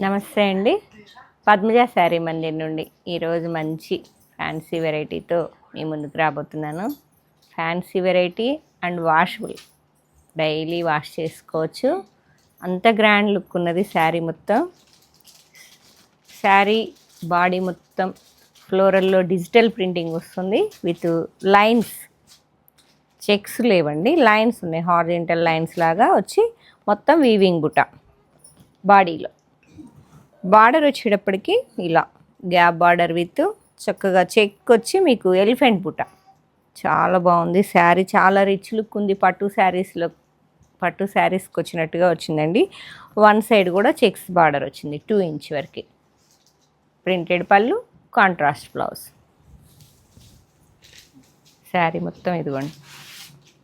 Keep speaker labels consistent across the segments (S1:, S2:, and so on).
S1: నమస్తే అండి. పద్మజ శారీ మందిర్ నుండి ఈరోజు మంచి ఫ్యాన్సీ వెరైటీతో మీ ముందుకు రాబోతున్నాను. Fancy variety and washable, daily wash చేసుకోవచ్చు. అంత గ్రాండ్ లుక్ ఉన్నది శారీ మొత్తం. శారీ బాడీ మొత్తం ఫ్లోరల్లో డిజిటల్ ప్రింటింగ్ వస్తుంది విత్ లైన్స్, చెక్స్ లేవండి, లైన్స్ ఉన్నాయి. హారిజంటల్ లైన్స్ లాగా వచ్చి మొత్తం వీవింగ్ బుట్ట. బాడీలో బార్డర్ వచ్చేటప్పటికి ఇలా గ్యాప్ బార్డర్ విత్ చక్కగా చెక్ వచ్చి మీకు ఎలిఫెంట్ బుట్ట. చాలా బాగుంది శారీ, చాలా రిచ్ లుక్ ఉంది. పట్టు శారీస్కి వచ్చినట్టుగా వచ్చిందండి. వన్ సైడ్ కూడా చెక్స్ బార్డర్ వచ్చింది 2 ఇంచ్ వరకు. ప్రింటెడ్ పళ్ళు, కాంట్రాస్ట్ బ్లౌజ్. శారీ మొత్తం ఇదిగోండి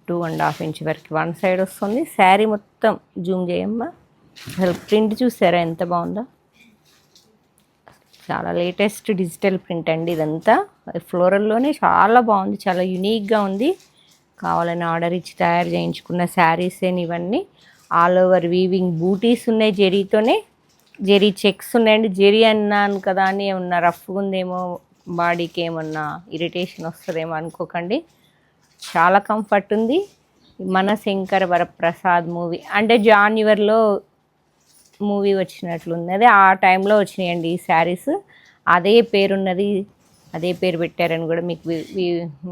S1: 2.5 ఇంచ్ వరకు వన్ సైడ్ వస్తుంది. శారీ మొత్తం జూమ్ చేయమ్మా. అసలు ప్రింట్ చూసారా ఎంత బాగుందో. చాలా లేటెస్ట్ డిజిటల్ ప్రింట్ అండి ఇదంతా. ఫ్లోరల్లోనే చాలా బాగుంది, చాలా యునీక్గా ఉంది. కావాలని ఆర్డర్ ఇచ్చి తయారు చేయించుకున్న శారీస్ ఇవన్నీ. ఆల్ ఓవర్ వీవింగ్ బూటీస్ ఉన్నాయి, జెరీతోనే. జెరీ చెక్స్ ఉన్నాయండి. జెరీ అన్నాను కదా అని ఏమన్నా రఫ్గా ఉందేమో, బాడీకి ఏమన్నా ఇరిటేషన్ వస్తుందేమో అనుకోకండి. చాలా కంఫర్ట్ ఉంది. మన శంకర వరప్రసాద్ మూవీ అంటే జాన్యువరిలో మూవీ వచ్చినట్లుంది. అదే ఆ టైంలో వచ్చినాయండి ఈ శారీస్. అదే పేరున్నది, అదే పేరు పెట్టారని కూడా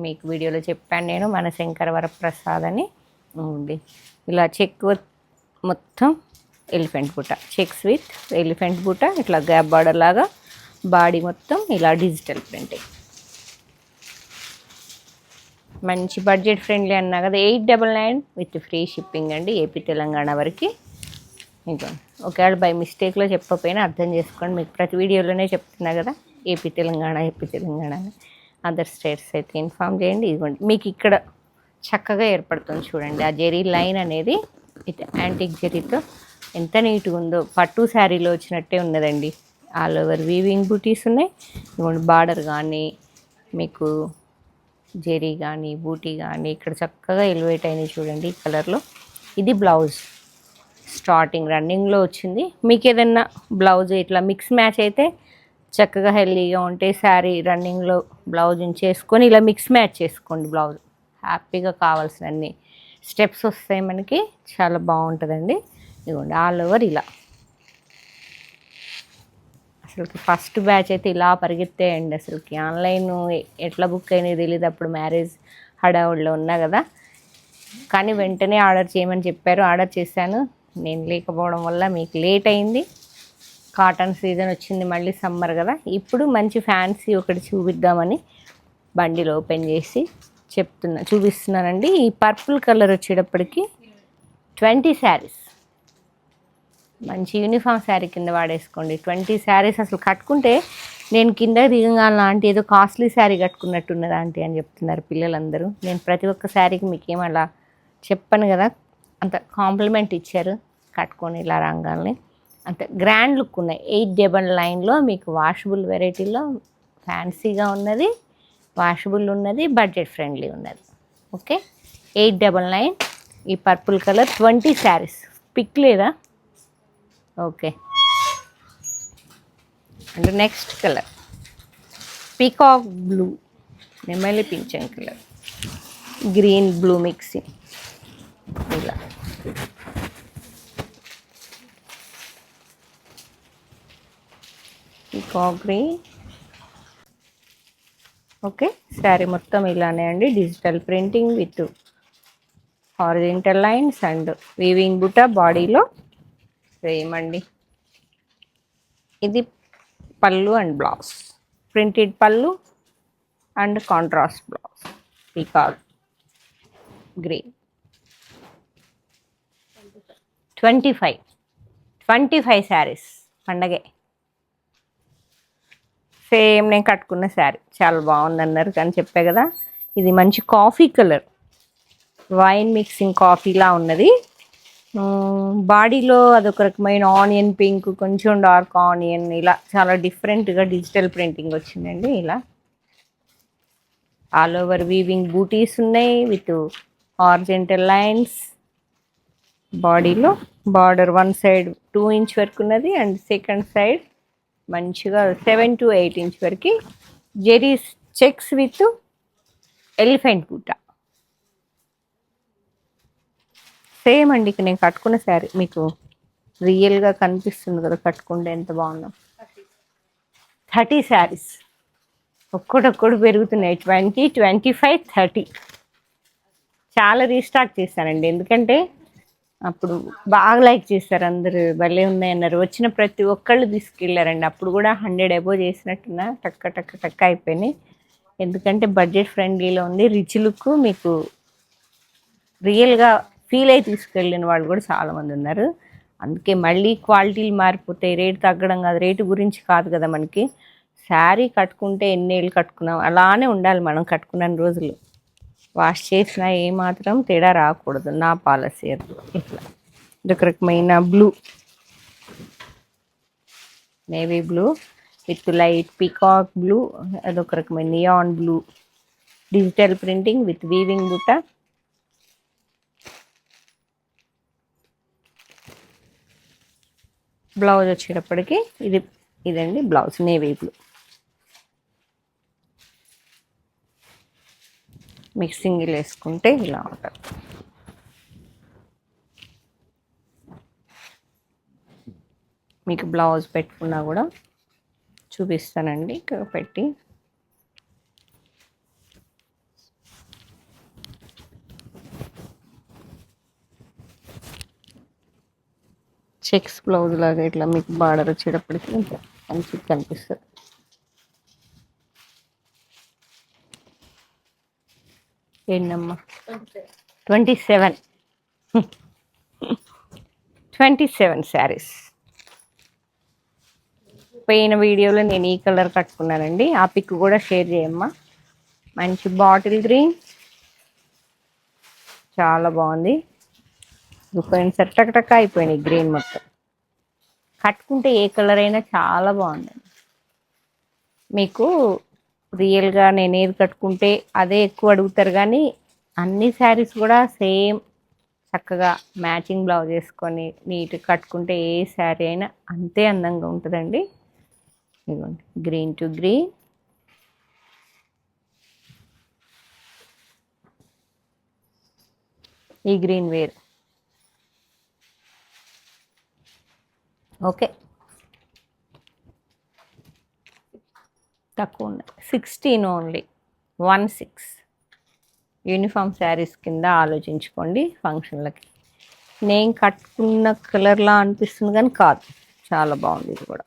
S1: మీకు వీడియోలో చెప్పాను నేను. మన శంకర వరప్రసాద్ అని ఉంది. ఇలా చెక్ మొత్తం ఎలిఫెంట్ బుట్ట, చెక్స్ విత్ ఎలిఫెంట్ బుట్ట. ఇట్లా గ్యాప్ బార్డర్ లాగా బాడీ మొత్తం ఇలా డిజిటల్ ప్రింటింగ్. మంచి బడ్జెట్ ఫ్రెండ్లీ అన్నా కదా. 899 విత్ ఫ్రీ షిప్పింగ్ అండి, ఏపీ తెలంగాణ వరకు. ఇంకా ఒకవేళ బై మిస్టేక్లో చెప్పకపోయినా అర్థం చేసుకోండి. మీకు ప్రతి వీడియోలోనే చెప్తున్నా కదా ఏపీ తెలంగాణ అని. అదర్ స్టేట్స్ అయితే ఇన్ఫామ్ చేయండి. ఇదిగోండి మీకు ఇక్కడ చక్కగా ఏర్పడుతుంది చూడండి. ఆ జెరీ లైన్ అనేది ఇది యాంటిక్ జెరీతో ఎంత నీట్గా ఉందో. పట్టు శారీలో వచ్చినట్టే ఉన్నదండి. ఆల్ ఓవర్ వీవింగ్ బూటీస్ ఉన్నాయి. ఇదిగోండి బార్డర్ కానీ మీకు జెరీ కానీ బూటీ కానీ ఇక్కడ చక్కగా ఎలివేట్ అయినాయి చూడండి ఈ కలర్లో. ఇది బ్లౌజ్ స్టార్టింగ్ రన్నింగ్లో వచ్చింది. మీకు ఏదన్నా బ్లౌజ్ ఇట్లా మిక్స్ మ్యాచ్ అయితే చక్కగా హెల్దీగా ఉంటే శారీ రన్నింగ్లో బ్లౌజ్ చేసుకొని ఇలా మిక్స్ మ్యాచ్ చేసుకోండి. బ్లౌజ్ హ్యాపీగా కావాల్సిన అన్ని స్టెప్స్ వస్తాయి మనకి. చాలా బాగుంటుందండి. ఇదిగోండి ఆల్ ఓవర్ ఇలా. అసలుకి ఫస్ట్ బ్యాచ్ అయితే ఇలా పరిగెత్తేయండి. అసలుకి ఆన్లైన్ ఎట్లా బుక్ అయినాయి తెలియదు. అప్పుడు మ్యారేజ్ హడావుడిలో ఉన్నా కదా, కానీ వెంటనే ఆర్డర్ చేయమని చెప్పారు. ఆర్డర్ చేశాను. నేను లేకపోవడం వల్ల మీకు లేట్ అయింది. కాటన్ సీజన్ వచ్చింది, మళ్ళీ సమ్మర్ కదా. ఇప్పుడు మంచి ఫ్యాన్సీ ఒకటి చూపిద్దామని బండిలో ఓపెన్ చేసి చూపిస్తున్నానండి. ఈ పర్పుల్ కలర్ వచ్చేటప్పటికి 20 శారీస్. మంచి యూనిఫామ్ శారీ కింద వాడేసుకోండి. 20 శారీస్ అసలు కట్టుకుంటే నేను కింద దిగంగా లాంటి ఏదో కాస్ట్లీ శారీ కట్టుకున్నట్టున్నది ఆంటీ అని చెప్తున్నారు పిల్లలందరూ. నేను ప్రతి ఒక్క శారీకి మీకేం అలా చెప్పను కదా, అంత కాంప్లిమెంట్ ఇచ్చారు. కట్టుకొని ఇలా రంగాల్ని అంత గ్రాండ్ లుక్ ఉన్నాయి. 899లో మీకు వాషబుల్ వెరైటీలో ఫ్యాన్సీగా ఉన్నది, వాషబుల్ ఉన్నది, బడ్జెట్ ఫ్రెండ్లీ ఉన్నది. ఓకే, 899 ఈ పర్పుల్ కలర్ 20 శారీస్. పిక్ లేదా? Okay. And next colour peacock blue, నెమలి పింఛన్ కలర్, గ్రీన్ బ్లూ మిక్సింగ్. ఇలా పీకాక్ గ్రీన్. ఓకే, శారీ మొత్తం ఇలానే అండి. Digital printing with horizontal lines and weaving బుట్ట బాడీలో సేమ్ అండి. ఇది పళ్ళు అండ్ బ్లౌజ్, ప్రింటెడ్ పళ్ళు and contrast blouse. Peacock green. 25 saris. పండగే. సేమ్ నేను కట్టుకున్న శారీ చాలా బాగుందన్నారు కానీ చెప్పే కదా. ఇది మంచి కాఫీ కలర్, వైన్ మిక్సింగ్ కాఫీలా ఉన్నది. బాడీలో అదొక రకమైన ఆనియన్ పింక్, కొంచెం డార్క్ ఆనియన్, ఇలా చాలా డిఫరెంట్గా డిజిటల్ ప్రింటింగ్ వచ్చిందండి. ఇలా ఆల్ ఓవర్ వీవింగ్ బూటీస్ ఉన్నాయి విత్ హారిజంటల్ లైన్స్. బాడీలో బార్డర్ వన్ సైడ్ 2 ఇంచ్ వరకు ఉన్నది అండ్ సెకండ్ సైడ్ మంచిగా 7 to 8 ఇంచ్ వరకు జెరీ చెక్స్ విత్ ఎలిఫెంట్ బూట. సేమ్ అండి ఇక నేను కట్టుకున్న శారీ మీకు రియల్గా కనిపిస్తుంది కదా కట్టుకుంటే ఎంత బాగుందో. 30 శారీస్ ఒక్కటొక్కడు పెరుగుతున్నాయి, 20, 25, 30. చాలా రీస్టాక్ చేశానండి ఎందుకంటే అప్పుడు బాగా లైక్ చేశారు అందరూ, భలే ఉన్నాయన్నారు. వచ్చిన ప్రతి ఒక్కళ్ళు తీసుకెళ్ళారండి. అప్పుడు కూడా 100 అబోవ్ చేసినట్టున్నా టక్క టక్క టక్క అయిపోయినాయి. ఎందుకంటే బడ్జెట్ ఫ్రెండ్లీలో ఉంది, రిచ్ లుక్ మీకు రియల్గా ఫీల్ అయి తీసుకెళ్ళిన వాళ్ళు కూడా చాలామంది ఉన్నారు. అందుకే మళ్ళీ క్వాలిటీలు మారిపోతాయి, రేటు తగ్గడం కాదు, రేటు గురించి కాదు కదా మనకి. శారీ కట్టుకుంటే ఎన్నేళ్ళు కట్టుకున్నాం అలానే ఉండాలి మనం కట్టుకున్న రోజులు. వాష్ చేసినా ఏమాత్రం తేడా రాకూడదు, నా పాలసీ అది. ఇట్లా ఇదొక రకమైన blue, navy blue with light peacock blue, అదొక రకమైన neon blue, digital printing with weaving బుట్ట. బ్లౌజ్ వచ్చేటప్పటికి ఇదండి బ్లౌజ్, నేవీ బ్లూ. మిక్సింగ్ వేసుకుంటే ఇలా ఉంటుంది. మీకు బ్లౌజ్ పెట్టుకున్నా కూడా చూపిస్తానండి ఇక్కడ పెట్టి. చెక్స్ బ్లౌజ్ లాగా ఇట్లా మీకు బార్డర్ వచ్చేటప్పటికి మంచిగా కనిపిస్తుంది. ఏంటమ్మా 27 శారీస్. పోయిన వీడియోలో నేను ఈ కలర్ కట్టుకున్నానండి, ఆ పిక్ కూడా షేర్ చేయమ్మా. మంచి బాటిల్ గ్రీన్, చాలా బాగుంది. పోయినసారి టక్ టక్ అయిపోయినాయి గ్రీన్ మొత్తం. కట్టుకుంటే ఏ కలర్ అయినా చాలా బాగుందండి. మీకు రియల్గా నేను ఏది కట్టుకుంటే అదే ఎక్కువ అడుగుతారు, కానీ అన్ని శారీస్ కూడా సేమ్ చక్కగా మ్యాచింగ్ బ్లౌజ్ వేసుకొని నీట్గా కట్టుకుంటే ఏ శారీ అయినా అంతే అందంగా ఉంటుందండి. ఇదిగోండి గ్రీన్ టు గ్రీన్, ఈ గ్రీన్ వేర్. ఓకే తక్కువ ఉన్నాయి, 16 ఓన్లీ, 16. యూనిఫామ్ శారీస్ కింద ఆలోచించుకోండి ఫంక్షన్లకి. నేను కట్టుకున్న కలర్లా అనిపిస్తుంది కానీ కాదు, చాలా బాగుంది. ఇది కూడా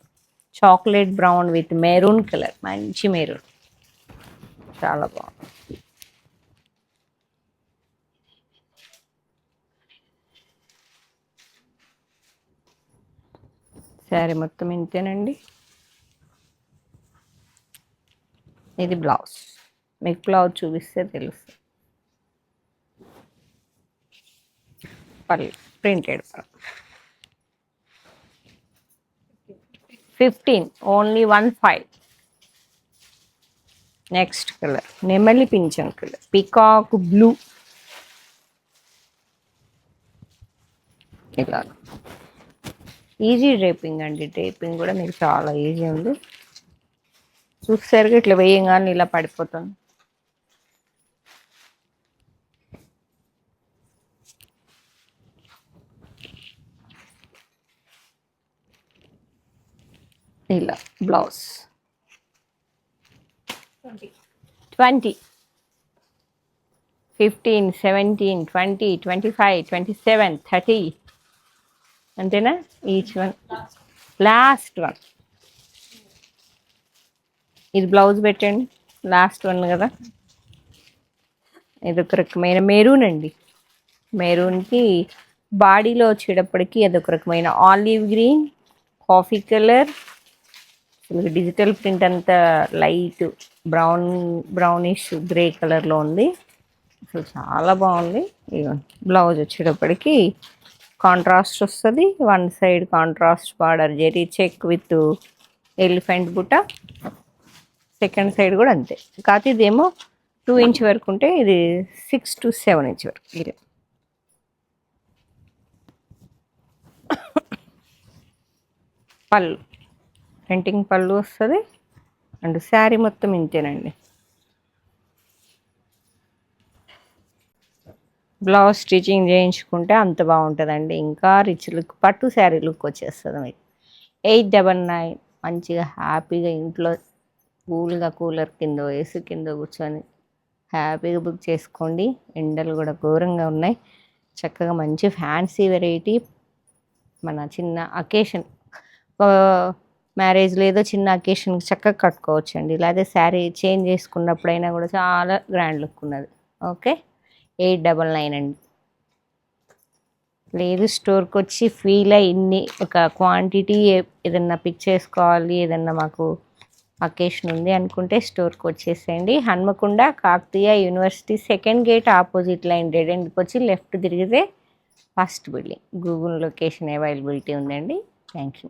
S1: chocolate brown with maroon colour, మంచి మెరూన్, చాలా బాగుంది. శారీ మొత్తం ఇంతేనండి. ఇది బ్లౌజ్, మీకు బ్లౌజ్ చూపిస్తే తెలుస్తుంది. పర్లేదు ప్రింటెడ్ 15 ఓన్లీ 15. నెక్స్ట్ కలర్ నెమలి పింఛన్ కలర్, పీకాక్ బ్లూ. ఇలా ఈజీ డ్రేపింగ్ అండి, డ్రేపింగ్ కూడా మీకు చాలా ఈజీ ఉంది. చూసారుగా ఇట్లా వేయంగానే ఇలా పడిపోతుంది. ఇలా బ్లౌజ్ 20, 15, 17, 20, 25, 27, 30 అంతేనా. Each one last one. ఇది బ్లౌజ్ పెట్టండి, లాస్ట్ వన్ కదా. ఇది ఒక రకమైన మెరూన్ అండి, మెరూన్కి బాడీలో వచ్చేటప్పటికి అదొక రకమైన olive green, coffee colour, digital print అంతా లైట్ బ్రౌనిష్ గ్రే కలర్లో ఉంది. అసలు చాలా బాగుంది. బ్లౌజ్ వచ్చేటప్పటికి కాంట్రాస్ట్ వస్తుంది, one side contrast border zari check with elephant బుట్ట, సెకండ్ సైడ్ కూడా అంతే. కాకపోతే ఇదేమో 2 ఇంచ్ వరకు ఉంటే ఇది 6 to 7 ఇంచ్ వరకు. ఇది పళ్ళు ప్రింటింగ్ పళ్ళు వస్తుంది అండ్ శారీ మొత్తం ఇంతేనండి. బ్లౌజ్ స్టిచ్చింగ్ చేయించుకుంటే అంత బాగుంటుందండి. ఇంకా రిచ్ లుక్ పట్టు శారీ లుక్ వచ్చేస్తుంది మీకు. 899 మంచిగా హ్యాపీగా ఇంట్లో కూల్గా కూలర్ కింద ఏసీ కింద కూర్చొని హ్యాపీగా బుక్ చేసుకోండి. ఎండలు కూడా ఘోరంగా ఉన్నాయి. చక్కగా మంచి ఫ్యాన్సీ వెరైటీ మన చిన్న అకేషన్ మ్యారేజ్ లేదో చిన్న అకేషన్కి చక్కగా కట్టుకోవచ్చండి. లేదా శారీ చేంజ్ చేసుకున్నప్పుడైనా కూడా చాలా గ్రాండ్ లుక్ ఉన్నది. ఓకే 899 అండి. లేదు స్టోర్కి వచ్చి ఫీల్ అయ్యి ఇన్ని ఒక క్వాంటిటీ ఏదన్నా పిక్ చేసుకోవాలి, ఏదన్నా మాకు అకేషన్ ఉంది అనుకుంటే స్టోర్కి వచ్చేసేయండి. Hanamkonda Kakatiya university second gate opposite line dead ఎండ్కి వచ్చి లెఫ్ట్ తిరిగితే first building. Google location availability ఉందండి. Thank you.